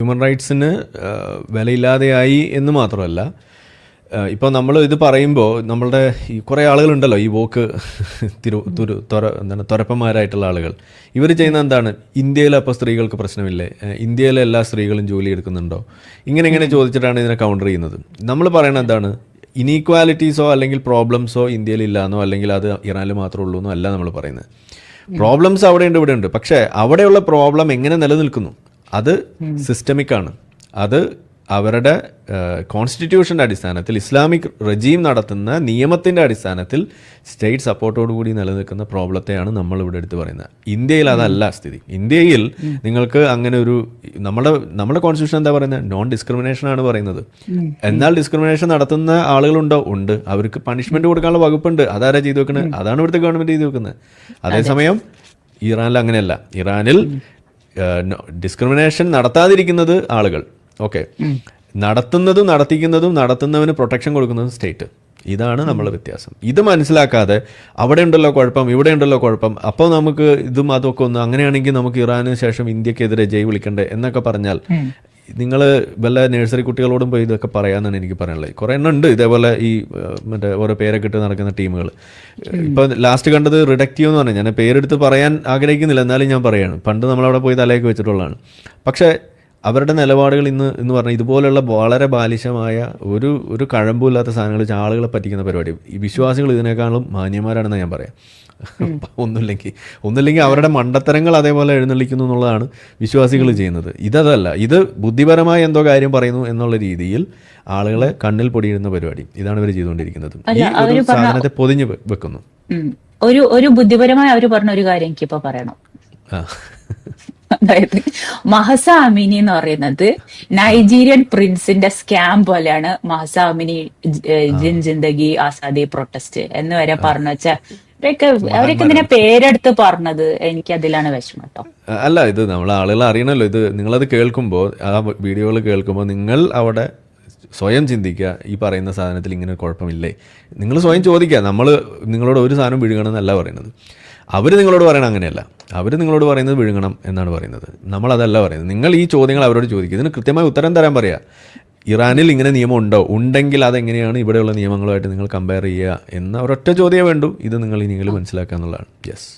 Human റൈറ്റ്സിന് വിലയില്ലാതെയായി എന്ന് മാത്രമല്ല, ഇപ്പോൾ നമ്മൾ ഇത് പറയുമ്പോൾ നമ്മളുടെ ഈ കുറേ ആളുകളുണ്ടല്ലോ ഈ വോക്ക് തുരപ്പന്മാരായിട്ടുള്ള ആളുകൾ, ഇവർ ചെയ്യുന്ന എന്താണ്, ഇന്ത്യയിൽ അപ്പോൾ സ്ത്രീകൾക്ക് പ്രശ്നമില്ലേ, ഇന്ത്യയിലെ എല്ലാ സ്ത്രീകളും ജോലി എടുക്കുന്നുണ്ടോ, ഇങ്ങനെ ചോദിച്ചിട്ടാണ് ഇതിനെ കൗണ്ടർ ചെയ്യുന്നത്. നമ്മൾ പറയണത് എന്താണ്, ഇനീക്വാലിറ്റീസോ അല്ലെങ്കിൽ പ്രോബ്ലംസോ ഇന്ത്യയിൽ ഇല്ലാന്നോ അല്ലെങ്കിൽ അത് ഇറാനിൽ മാത്രമേ ഉള്ളൂ എന്നോ അല്ല നമ്മൾ പറയുന്നത്. പ്രോബ്ലംസ് അവിടെയുണ്ട്, ഇവിടെ ഉണ്ട്. പക്ഷേ അവിടെയുള്ള പ്രോബ്ലം എങ്ങനെ നിലനിൽക്കുന്നു, അത് സിസ്റ്റമിക് ആണ്. അത് അവരുടെ കോൺസ്റ്റിറ്റ്യൂഷൻ്റെ അടിസ്ഥാനത്തിൽ, ഇസ്ലാമിക് റെജീം നടത്തുന്ന നിയമത്തിൻ്റെ അടിസ്ഥാനത്തിൽ സ്റ്റേറ്റ് സപ്പോർട്ടോടുകൂടി നിലനിൽക്കുന്ന പ്രോബ്ലത്തെയാണ് നമ്മളിവിടെ എടുത്ത് പറയുന്നത്. ഇന്ത്യയിൽ അതല്ല സ്ഥിതി. ഇന്ത്യയിൽ നിങ്ങൾക്ക് അങ്ങനെ ഒരു നമ്മുടെ കോൺസ്റ്റിറ്റ്യൂഷൻ എന്താ പറയുന്നത്, നോൺ ഡിസ്ക്രിമിനേഷൻ ആണ് പറയുന്നത്. എന്നാൽ ഡിസ്ക്രിമിനേഷൻ നടത്തുന്ന ആളുകളുണ്ടോ, ഉണ്ട്. അവർക്ക് പണിഷ്മെന്റ് കൊടുക്കാനുള്ള വകുപ്പുണ്ട്. അതാരാ ചെയ്തു വെക്കുന്നത്, അതാണ് ഇവിടുത്തെ ഗവൺമെന്റ് ചെയ്തു വെക്കുന്നത്. അതേസമയം ഇറാനിൽ അങ്ങനെയല്ല. ഇറാനിൽ ഡിസ്ക്രിമിനേഷൻ നടത്താതിരിക്കുന്നത് ആളുകൾ, ഓക്കെ, നടത്തുന്നതും നടത്തുന്നവന് പ്രൊട്ടക്ഷൻ കൊടുക്കുന്നതും സ്റ്റേറ്റ്. ഇതാണ് നമ്മളെ വ്യത്യാസം. ഇത് മനസ്സിലാക്കാതെ അവിടെ ഉണ്ടല്ലോ കുഴപ്പം, ഇവിടെ ഉണ്ടല്ലോ കുഴപ്പം, അപ്പോൾ നമുക്ക് ഇതും അതൊക്കെ ഒന്ന്, അങ്ങനെയാണെങ്കിൽ നമുക്ക് ഇറാന് ശേഷം ഇന്ത്യക്കെതിരെ ജയ് വിളിക്കണ്ടേ എന്നൊക്കെ പറഞ്ഞാൽ, നിങ്ങൾ വല്ല നഴ്സറി കുട്ടികളോടും പോയി ഇതൊക്കെ പറയാമെന്നാണ് എനിക്ക് പറയാനുള്ളത്. കുറേ എണ്ണം ഉണ്ട് ഇതേപോലെ ഈ മറ്റേ ഓരോ പേരൊക്കെ ഇട്ട് നടക്കുന്ന ടീമുകൾ. ഇപ്പോൾ ലാസ്റ്റ് കണ്ടത് റിഡക്റ്റീവ് എന്ന് പറഞ്ഞാൽ, ഞാൻ പേരെടുത്ത് പറയാൻ ആഗ്രഹിക്കുന്നില്ല, എന്നാലും ഞാൻ പറയാണ്, പണ്ട് നമ്മളവിടെ പോയി തലയൊക്കെ വെച്ചിട്ടുള്ളതാണ്. പക്ഷേ അവരുടെ നിലപാടുകൾ എന്ന് പറഞ്ഞാൽ ഇതുപോലുള്ള വളരെ ബാലിശമായ ഒരു കഴമ്പുമില്ലാത്ത സാധനങ്ങൾ ആളുകളെ പറ്റിക്കുന്ന പരിപാടി. ഈ വിശ്വാസികൾ ഇതിനേക്കാളും മാന്യന്മാരാണെന്ന് ഞാൻ പറയാം. ഒന്നുമില്ലെങ്കിൽ അവരുടെ മണ്ടത്തരങ്ങൾ അതേപോലെ എഴുന്നള്ളിക്കുന്നു എന്നുള്ളതാണ് വിശ്വാസികൾ ചെയ്യുന്നത്. ഇതല്ല, ഇത് ബുദ്ധിപരമായ എന്തോ കാര്യം പറയുന്നു എന്നുള്ള രീതിയിൽ ആളുകളെ കണ്ണിൽ പൊടിയിടുന്ന പരിപാടി. ഇതാണ് ഇവർ ചെയ്തുകൊണ്ടിരിക്കുന്നത്. ഈ ഒരു സാധനത്തെ പൊതിഞ്ഞ് വെക്കുന്നു. ഒരു ബുദ്ധിപരമായി അവർ പറഞ്ഞ ഒരു കാര്യം എനിക്കിപ്പോ പറയണം. അതായത് മഹസ അമിനി എന്ന് പറയുന്നത് നൈജീരിയൻ പ്രിൻസിന്റെ സ്കാം പോലെയാണ് മഹസ അമിനി ജിൻ ജിന്ദഗി ആസാദി പ്രൊട്ടസ്റ്റ് എന്ന് വരെ പറഞ്ഞു വെച്ചാൽ അവരൊക്കെ ഇതിനെ പേരെടുത്ത് പറഞ്ഞത് എനിക്ക് അതിലാണ് വിഷമം കേട്ടോ. അല്ല, ഇത് നമ്മൾ ആളുകൾ അറിയണമല്ലോ. ഇത് നിങ്ങളത് കേൾക്കുമ്പോൾ, ആ വീഡിയോകൾ കേൾക്കുമ്പോൾ നിങ്ങൾ അവിടെ സ്വയം ചിന്തിക്കുക, ഈ പറയുന്ന സാധനത്തിൽ ഇങ്ങനെ കുഴപ്പമില്ലേ, നിങ്ങൾ സ്വയം ചോദിക്കുക. നമ്മൾ നിങ്ങളോട് ഒരു സാധനം വിഴുങ്ങണമെന്നല്ല പറയുന്നത്. അവർ നിങ്ങളോട് പറയണം അങ്ങനെയല്ല. അവർ നിങ്ങളോട് പറയുന്നത് വിഴുങ്ങണം എന്നാണ് പറയുന്നത്. നമ്മളതല്ല പറയുന്നത്. നിങ്ങൾ ഈ ചോദ്യങ്ങൾ അവരോട് ചോദിക്കുക, ഇതിന് കൃത്യമായ ഉത്തരം തരാൻ പറയുക. ഇറാനിൽ ഇങ്ങനെ നിയമം ഉണ്ടോ, ഉണ്ടെങ്കിൽ അതെങ്ങനെയാണ് ഇവിടെയുള്ള നിയമങ്ങളുമായിട്ട് നിങ്ങൾ കമ്പയർ ചെയ്യുക എന്ന ഒരൊറ്റ ചോദ്യമേ വേണ്ടൂ. ഇത് നിങ്ങൾ ഇനിയെങ്കിലും മനസ്സിലാക്കുക എന്നുള്ളതാണ്. യെസ്.